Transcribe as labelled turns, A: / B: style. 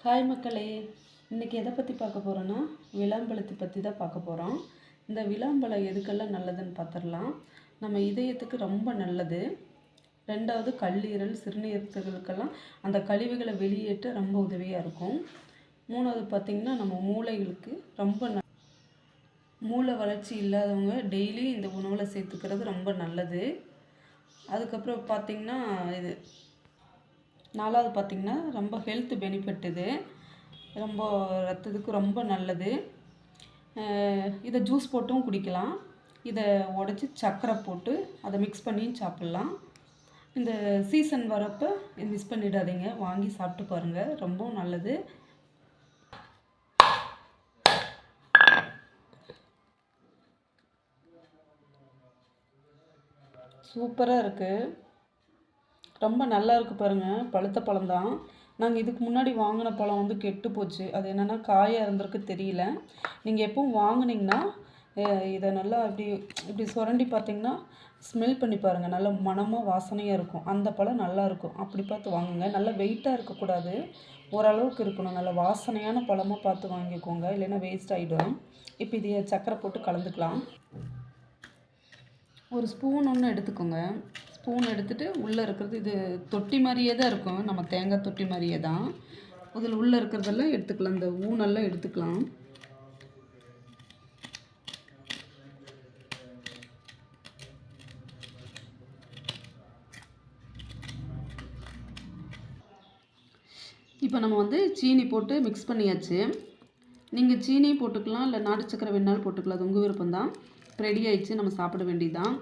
A: Hi மக்களே, இன்றைக்கி எதை பற்றி பார்க்க போகிறோன்னா விளாம்பழத்தை பற்றி தான் பார்க்க போகிறோம். இந்த விளாம்பழம் எதுக்கெல்லாம் நல்லதுன்னு பார்த்துடலாம். நம்ம இதயத்துக்கு ரொம்ப நல்லது. ரெண்டாவது கல்லீரல் சிறுநீரகத்துகளுக்கெல்லாம் அந்த கழிவுகளை வெளியேற்ற ரொம்ப உதவியாக இருக்கும். மூணாவது பார்த்திங்கன்னா நம்ம மூளைகளுக்கு ரொம்ப மூளை வளர்ச்சி இல்லாதவங்க டெய்லி இந்த உணவில் சேர்த்துக்கிறது ரொம்ப நல்லது. அதுக்கப்புறம் பார்த்திங்கன்னா இது நாலாவது பார்த்திங்கன்னா ரொம்ப ஹெல்த் பெனிஃபிட், இது ரொம்ப ரத்தத்துக்கு ரொம்ப நல்லது. இதை ஜூஸ் போட்டும் குடிக்கலாம். இதை உடச்சி சர்க்கரை போட்டு அதை மிக்ஸ் பண்ணியும் சாப்பிட்லாம். இந்த சீசன் வரப்போ மிஸ் பண்ணிடாதீங்க, வாங்கி சாப்பிட்டு பாருங்கள், ரொம்ப நல்லது. சூப்பராக இருக்குது, ரொம்ப நல்லா இருக்குது பாருங்கள். பழுத்த பழம் தான். நாங்கள் இதுக்கு முன்னாடி வாங்கின பழம் வந்து கெட்டு போச்சு. அது என்னென்னா காயாக இருந்திருக்கு தெரியல. நீங்கள் எப்பவும் வாங்கினீங்கன்னா இதை நல்லா இப்படி சுரண்டி பார்த்தீங்கன்னா ஸ்மெல் பண்ணி பாருங்கள், நல்ல மணமாக வாசனையாக இருக்கும். அந்த பழம் நல்லாயிருக்கும். அப்படி பார்த்து வாங்குங்க. நல்லா வெயிட்டாக இருக்கக்கூடாது, ஓரளவுக்கு இருக்கணும். நல்ல வாசனையான பழமாக பார்த்து வாங்கிக்கோங்க, இல்லைன்னா வேஸ்ட் ஆகிடும். இப்போ இதை சர்க்கரை போட்டு கலந்துக்கலாம். ஒரு ஸ்பூன் ஒன்று எடுத்துக்கோங்க. ஸ்பூன் எடுத்துகிட்டு உள்ளே இருக்கிறது இது தொட்டி மாதிரியே தான் இருக்கும், நம்ம தேங்காய் தொட்டி மாதிரியே தான். அதில் உள்ளே இருக்கிறதெல்லாம் எடுத்துக்கலாம், இந்த ஊனெல்லாம் எடுத்துக்கலாம். இப்போ நம்ம வந்து சீனி போட்டு மிக்ஸ் பண்ணியாச்சு. நீங்கள் சீனி போட்டுக்கலாம், இல்லை நாட்டு சக்கரை வேணாலும் போட்டுக்கலாம், அது உங்கள் விருப்பம் தான். ரெடி ஆயிடுச்சு, நம்ம சாப்பிட வேண்டியதுதான்.